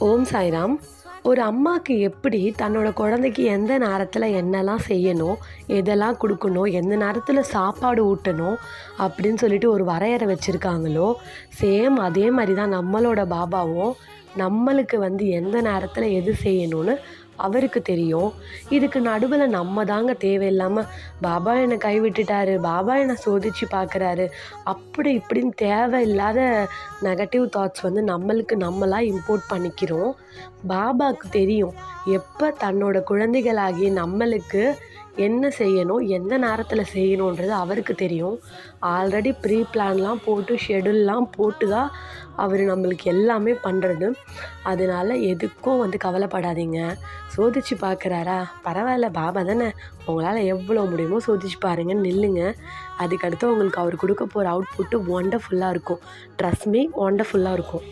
ஓம் சாய்ராம். ஒரு அம்மாவுக்கு எப்படி தன்னோட குழந்தைக்கு எந்த நேரத்தில் என்னெல்லாம் செய்யணும், எதெல்லாம் கொடுக்கணும், எந்த நேரத்தில் சாப்பாடு ஊட்டணும் அப்படின்னு சொல்லிட்டு ஒரு வரையறை வச்சுருக்காங்களோ, சேம் அதே மாதிரி தான் நம்மளோட பாபாவும் நம்மளுக்கு எந்த நேரத்தில் எது செய்யணும்னு அவருக்கு தெரியும். இதுக்கு நடுவில் நம்ம தாங்க தேவையில்லாமல் பாபா என்னை கைவிட்டுட்டாரு, பாபா என்னை சோதித்து பார்க்குறாரு, அப்படி இப்படின்னு தேவையில்லாத நெகட்டிவ் தாட்ஸ் நம்மளுக்கு நம்மளாக இம்போர்ட் பண்ணிக்கிறோம். பாபாவுக்கு தெரியும் எப்போ தன்னோட குழந்தைகளாகிய நம்மளுக்கு என்ன செய்யணும், எந்த நேரத்தில் செய்யணுன்றது அவருக்கு தெரியும். ஆல்ரெடி ப்ரீ பிளான்லாம் போட்டு ஷெடியூல்லாம் போட்டு தான் அவர் நம்மளுக்கு எல்லாமே பண்ணுறது. அதனால் எதுக்கும் கவலைப்படாதீங்க. சோதிச்சு பார்க்குறாரா, பரவாயில்ல, பாபா தானே, உங்களால் எவ்வளோ முடியுமோ சோதிச்சு பாருங்கன்னு நில்லுங்க. அதுக்கடுத்து உங்களுக்கு அவர் கொடுக்க போகிற அவுட்புட்டு ஒண்டர்ஃபுல்லாக இருக்கும். ட்ரஸ்ட் மீ, ஒண்டர்ஃபுல்லாக இருக்கும்.